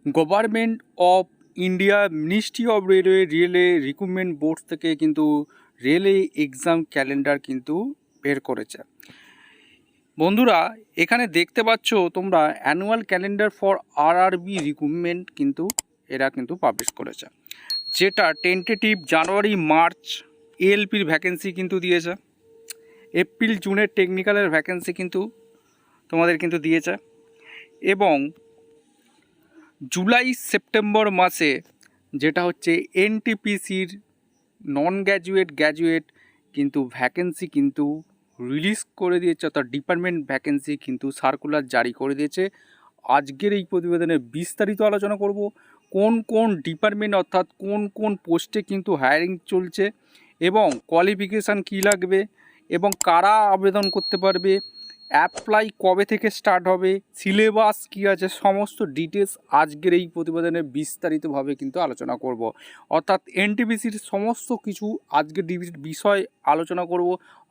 Government of India ministry of railway recruitment board থেকে কিন্তু railway exam calendar কিন্তু বের করেছে। বন্ধুরা, এখানে দেখতে পাচ্ছ তোমরা annual calendar for RRB recruitment কিন্তু এরা কিন্তু পাবলিশ করেছে, যেটা টেন্টেটিভ জানুয়ারি মার্চ এএলপির ভ্যাকেন্সি কিন্তু দিয়েছে, এপ্রিল জুনের টেকনিক্যালের ভ্যাকেন্সি কিন্তু তোমাদের কিন্তু দিয়েছে, এবং জুলাই সেপ্টেম্বর মাসে যেটা হচ্ছে এনটিপিসির নন গ্র্যাজুয়েট কিন্তু ভ্যাকেন্সি কিন্তু রিলিজ করে দিয়েছে, অর্থাৎ ডিপার্টমেন্ট ভ্যাকেন্সি কিন্তু সার্কুলার জারি করে দিয়েছে। আজকের এই প্রতিবেদনে বিস্তারিত আলোচনা করব কোন কোন ডিপার্টমেন্ট অর্থাৎ কোন কোন পোস্টে কিন্তু হায়ারিং চলছে এবং কোয়ালিফিকেশান কী লাগবে এবং কারা আবেদন করতে পারবে, অ্যাপ্লাই কবে থেকে স্টার্ট হবে, সিলেবাস কী আছে, সমস্ত ডিটেলস আজকের এই প্রতিবেদনে বিস্তারিতভাবে কিন্তু আলোচনা করব। অর্থাৎ এনটিপিসির সমস্ত কিছু আজকের বিষয় আলোচনা করব।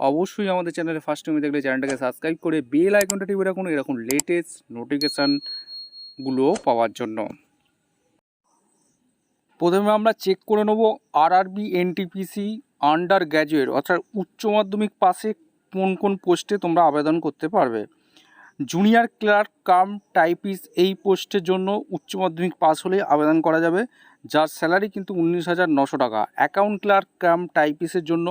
অবশ্যই আমাদের চ্যানেলে ফার্স্ট টাইম দেখলে চ্যানেলটাকে সাবস্ক্রাইব করে বেল আইকনটা টিপে রাখুন এরকম লেটেস্ট নোটিফিকেশানগুলো পাওয়ার জন্য। প্রথমে আমরা চেক করে নেব আরআরবি এনটিপিসি আন্ডার গ্র্যাজুয়েট অর্থাৎ উচ্চ মাধ্যমিক পাশে কোন কোন পোস্টে তোমরা আবেদন করতে পারবে। জুনিয়র ক্লার্ক কাম টাইপিস্ট এই পোস্টের জন্য উচ্চ মাধ্যমিক পাস হলে আবেদন করা যাবে, যার স্যালারি কিন্তু 19,900 টাকা। অ্যাকাউন্ট ক্লার্ক কাম টাইপিস্টের জন্য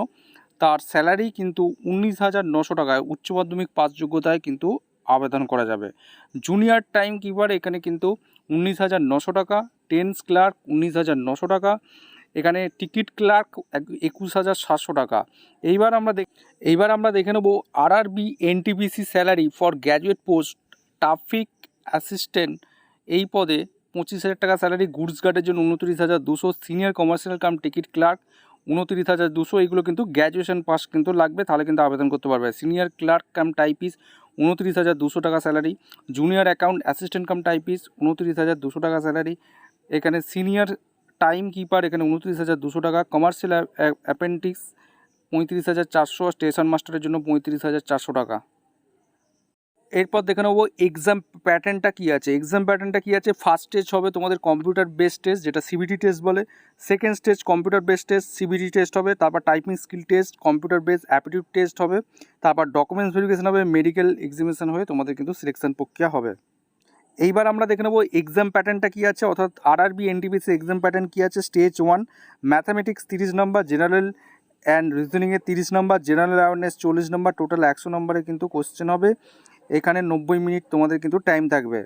তার স্যালারি কিন্তু 19,900 টাকায় উচ্চ মাধ্যমিক পাস যোগ্যতায় কিন্তু আবেদন করা যাবে। জুনিয়র টাইম কিপার এখানে কিন্তু 19,900 টাকা। টেন্স ক্লার্ক 19,900 টাকা। এখানে টিকিট ক্লার্ক 21,700 টাকা। এইবার আমরা দেখে নেব RRB NTPC salary for graduate post traffic assistant এই পদে 25,000 টাকা স্যালারি। গুডস গার্ডের জন্য 29,200। Senior commercial cum ticket clerk 29,200। এইগুলো কিন্তু গ্র্যাজুয়েশন পাস কিন্তু লাগবে, তাহলে কিন্তু আবেদন করতে পারবে। সিনিয়র ক্লার্ক কাম টাইপিস্ট 29,200 টাকা salary. Junior account assistant cum typist 29,200 টাকা স্যালারি। এখানে সিনিয়র টাইম কিপার এখানে 29,200 টাকা। কমার্শিয়াল অ্যাপেন্টিক্স 35,400। স্টেশন মাস্টারের জন্য 35,400 টাকা। এরপর দেখে নেবো এক্সাম প্যাটার্নটা কী আছে। ফার্স্ট স্টেজ হবে তোমাদের কম্পিউটার বেসড টেস্ট, যেটা সিবিটি টেস্ট বলে। Second stage computer based test, CBT test হবে। তারপর typing skill test, computer based aptitude test হবে। তারপর ডকুমেন্টস ভেরিফিকেশন হবে, মেডিকেল এক্সামিনেশন হয়ে তোমাদের কিন্তু সিলেকশন প্রক্রিয়া হবে। এইবার আমরা দেখে নেবো এক্সাম প্যাটার্নটা কী আছে, অর্থাৎ আরআরবি এনটিপিসি এক্সাম প্যাটার্ন কী আছে। স্টেজ 1 ম্যাথামেটিক্স 30 নম্বর, জেনারেল অ্যান্ড রিজনিংয়ে 30 নম্বর, জেনারেল অ্যাওয়ারনেস 40 নম্বর, টোটাল 100 নম্বরে কিন্তু কোশ্চেন হবে। এখানে 90 মিনিট তোমাদের কিন্তু টাইম থাকবে।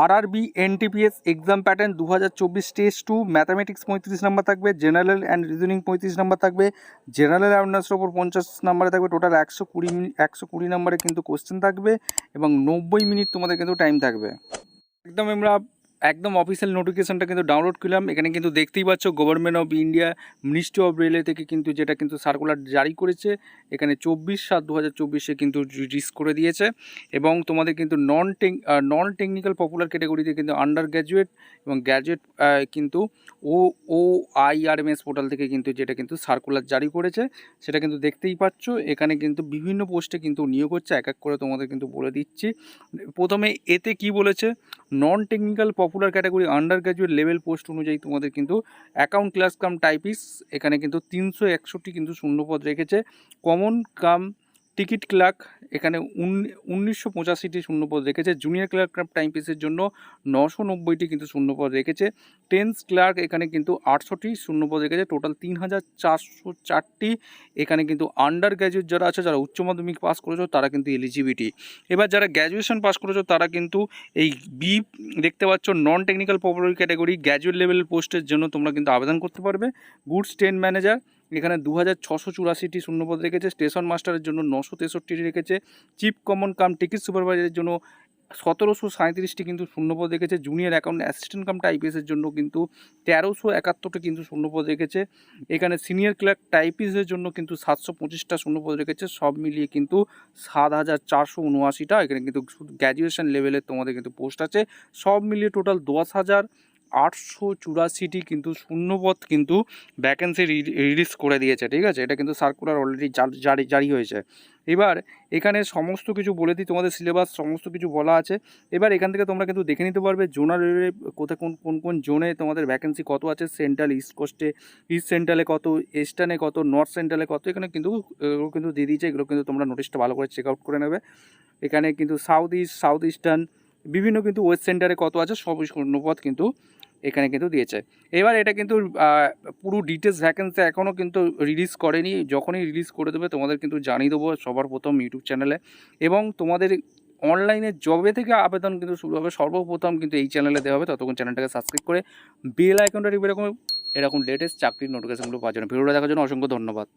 RRB NTPS exam pattern 2024 stage 2 mathematics 35 নম্বর থাকবে, জেনারেল অ্যান্ড রিজনিং 35 নম্বর থাকবে, জেনারেল অ্যাওয়ারনেসের ওপর 50 নম্বরে থাকবে। টোটাল 120 নম্বরে কিন্তু কোশ্চেন থাকবে এবং 90 মিনিট তোমাদের কিন্তু টাইম থাকবে। একদম অফিসিয়াল নোটিফিকেশনটা কিন্তু ডাউনলোড করলাম। এখানে কিন্তু দেখতেই পাচ্ছ government of India ministry of railway থেকে কিন্তু যেটা কিন্তু সার্কুলার জারি করেছে। এখানে 24/7/2024 কিন্তু রিলিজ করে দিয়েছে এবং তোমাদের কিন্তু নন টেকনিক্যাল পপুলার ক্যাটাগরিতে কিন্তু আন্ডার গ্র্যাজুয়েট এবং গ্র্যাজুয়েট কিন্তু OIRMS পোর্টাল থেকে কিন্তু যেটা কিন্তু সার্কুলার জারি করেছে সেটা কিন্তু দেখতেই পাচ্ছ। এখানে কিন্তু বিভিন্ন পোস্টে কিন্তু নিয়োগ হচ্ছে, এক এক করে তোমাদের কিন্তু বলে দিচ্ছি। প্রথমে এতে কি বলেছে, non technical popular category under graduate level post অনুযায়ী তোমাদের কিন্তু অ্যাকাউন্ট ক্লার্ক কাম টাইপিস্ট এখানে কিন্তু 361 কিন্তু শূন্যপদ রেখেছে। কমন কাম টিকিট ক্লার্ক এখানে 1985টি শূন্যপদ রেখেছে। জুনিয়র ক্লার্ক কাম টাইপিস্টের জন্য 990টি কিন্তু শূন্যপদ রেখেছে। টেন্স ক্লার্ক এখানে কিন্তু 800টি শূন্যপদ রেখেছে। টোটাল 3,404টি এখানে কিন্তু আন্ডার গ্র্যাজুয়েট যারা আছে, যারা উচ্চ মাধ্যমিক পাস করেছো তারা কিন্তু এলিজিবিলিটি। এবার যারা গ্র্যাজুয়েশন পাস করেছো তারা কিন্তু এই বি দেখতে পাচ্ছ non technical popular category graduate level পোস্টের জন্য তোমরা কিন্তু আবেদন করতে পারবে। গুডস ট্রেন ম্যানেজার এখানে 2,684টি শূন্যপদ রেখেছে। স্টেশন মাস্টারের জন্য 963টি রেখেছে। চিফ কমন কাম টিকিট সুপারভাইজারের জন্য 1,737টি কিন্তু শূন্যপদ রেখেছে। জুনিয়র অ্যাকাউন্ট অ্যাসিস্ট্যান্ট কাম টাইপিস্টের জন্য কিন্তু 1,371টি কিন্তু শূন্যপদ রেখেছে। এখানে সিনিয়র ক্লার্ক টাইপিস্টের জন্য কিন্তু 725টা শূন্যপদ রেখেছে। সব মিলিয়ে কিন্তু 7,479টা এখানে কিন্তু শুধু গ্র্যাজুয়েশন লেভেলের তোমাদের কিন্তু পোস্ট আছে। সব মিলিয়ে টোটাল 10,000 884টি কিন্তু শূন্যপদ কিন্তু ভ্যাকেন্সি রিলিজ করে দিয়েছে, ঠিক আছে। এটা কিন্তু সার্কুলার অলরেডি জারি হয়েছে। এবার এখানে সমস্ত কিছু বলে দিই, তোমাদের সিলেবাস সমস্ত কিছু বলা আছে। এবার এখান থেকে তোমরা কিন্তু দেখে নিতে পারবে জোনাল কোথায় কোন কোন জোনে তোমাদের ভ্যাকেন্সি কত আছে। সেন্ট্রাল, ইস্ট কোস্টে, ইস্ট সেন্ট্রালে কত, ইস্টার্নে কত, নর্থ সেন্ট্রালে কত, এখানে কিন্তু এগুলো কিন্তু দিয়ে দিয়েছে। এগুলো কিন্তু তোমরা নোটিশটা ভালো করে চেক আউট করে নেবে। এখানে কিন্তু সাউথ ইস্ট, সাউথ ইস্টার্ন, বিভিন্ন কিন্তু ওয়েস্ট সেন্টারে কত আছে সব শূন্যপদ কিন্তু এখানে কিন্তু দিয়েছে। এবার এটা কিন্তু পুরো ডিটেলস ভ্যাকেন্সি এখনও কিন্তু রিলিজ করেনি। যখনই রিলিজ করে দেবে তোমাদের কিন্তু জানিয়ে দেবো সবার প্রথম ইউটিউব চ্যানেলে। এবং তোমাদের অনলাইনে জবে থেকে আবেদন কিন্তু শুরু হবে সর্বপ্রথম কিন্তু এই চ্যানেলে দেওয়া হবে। ততক্ষণ চ্যানেলটাকে সাবস্ক্রাইব করে বেল আইকনটা টিপে এরকম লেটেস্ট চাকরির নোটিফিকেশনগুলো পাওয়ার জন্য। ভিডিওটা দেখার জন্য অসংখ্য ধন্যবাদ।